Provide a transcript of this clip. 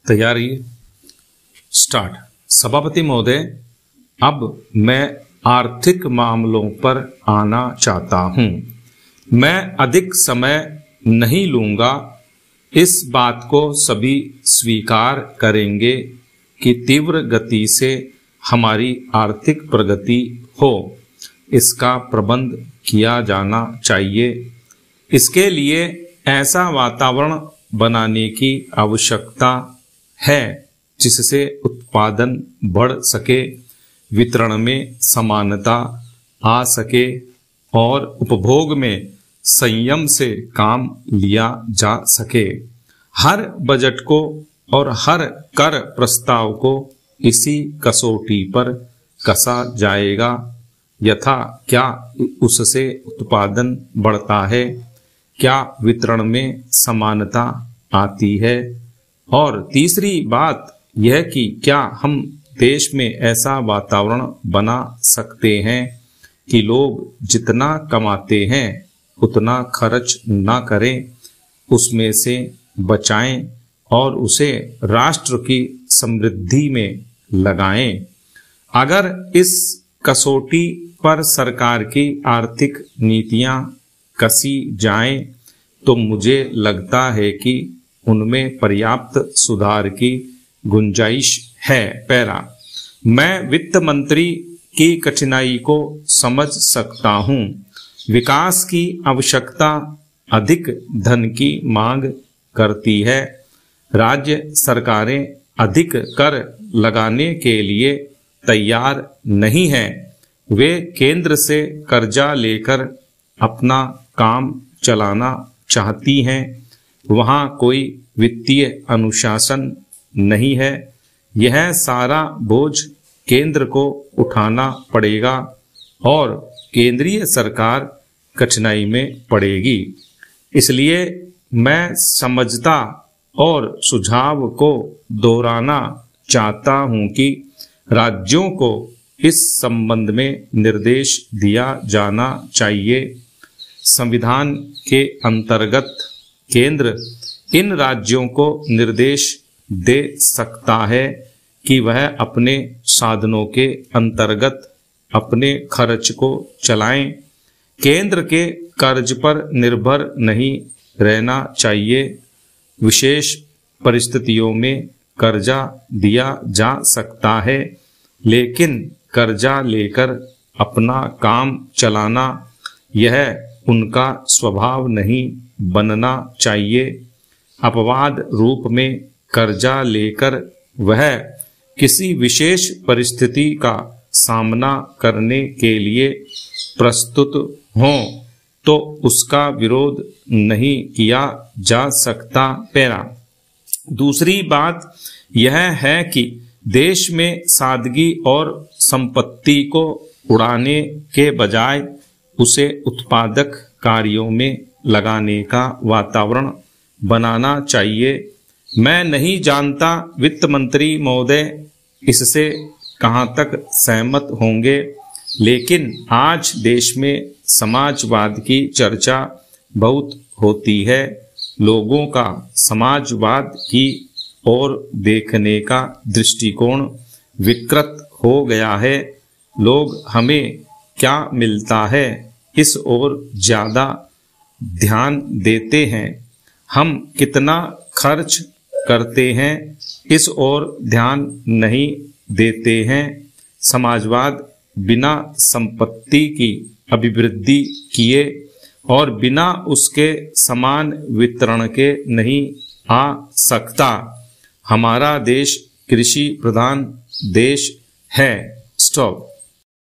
तैयारी स्टार्ट। सभापति महोदय, अब मैं आर्थिक मामलों पर आना चाहता हूं। मैं अधिक समय नहीं लूंगा। इस बात को सभी स्वीकार करेंगे कि तीव्र गति से हमारी आर्थिक प्रगति हो, इसका प्रबंध किया जाना चाहिए। इसके लिए ऐसा वातावरण बनाने की आवश्यकता है जिससे उत्पादन बढ़ सके, वितरण में समानता आ सके और उपभोग में संयम से काम लिया जा सके। हर बजट को और हर कर प्रस्ताव को इसी कसौटी पर कसा जाएगा। यथा क्या उससे उत्पादन बढ़ता है, क्या वितरण में समानता आती है, और तीसरी बात यह कि क्या हम देश में ऐसा वातावरण बना सकते हैं कि लोग जितना कमाते हैं उतना खर्च ना करें, उसमें से बचाएं और उसे राष्ट्र की समृद्धि में लगाएं। अगर इस कसौटी पर सरकार की आर्थिक नीतियां कसी जाएं तो मुझे लगता है कि उनमें पर्याप्त सुधार की गुंजाइश है। पैरा, मैं वित्त मंत्री की कठिनाई को समझ सकता हूं। विकास की आवश्यकता अधिक धन की मांग करती है। राज्य सरकारें अधिक कर लगाने के लिए तैयार नहीं हैं। वे केंद्र से कर्जा लेकर अपना काम चलाना चाहती हैं। वहाँ कोई वित्तीय अनुशासन नहीं है। यह सारा बोझ केंद्र को उठाना पड़ेगा और केंद्रीय सरकार कठिनाई में पड़ेगी। इसलिए मैं समझता और सुझाव को दोहराना चाहता हूं कि राज्यों को इस संबंध में निर्देश दिया जाना चाहिए। संविधान के अंतर्गत केंद्र इन राज्यों को निर्देश दे सकता है कि वह अपने साधनों के अंतर्गत अपने खर्च को चलाएं। केंद्र के कर्ज पर निर्भर नहीं रहना चाहिए। विशेष परिस्थितियों में कर्जा दिया जा सकता है, लेकिन कर्जा लेकर अपना काम चलाना यह उनका स्वभाव नहीं बनना चाहिए। अपवाद रूप में कर्जा लेकर वह किसी विशेष परिस्थिति का सामना करने के लिए प्रस्तुत हों तो उसका विरोध नहीं किया जा सकता। पैरा, दूसरी बात यह है कि देश में सादगी और संपत्ति को उड़ाने के बजाय उसे उत्पादक कार्यों में लगाने का वातावरण बनाना चाहिए। मैं नहीं जानता वित्त मंत्री महोदय इससे कहां तक सहमत होंगे, लेकिन आज देश में समाजवाद की चर्चा बहुत होती है। लोगों का समाजवाद की ओर देखने का दृष्टिकोण विकृत हो गया है। लोग हमें क्या मिलता है इस ओर ज्यादा ध्यान देते हैं। हम कितना खर्च करते हैं इस ओर ध्यान नहीं देते हैं। समाजवाद बिना संपत्ति की अभिवृद्धि किए और बिना उसके समान वितरण के नहीं आ सकता। हमारा देश कृषि प्रधान देश है। स्टॉप।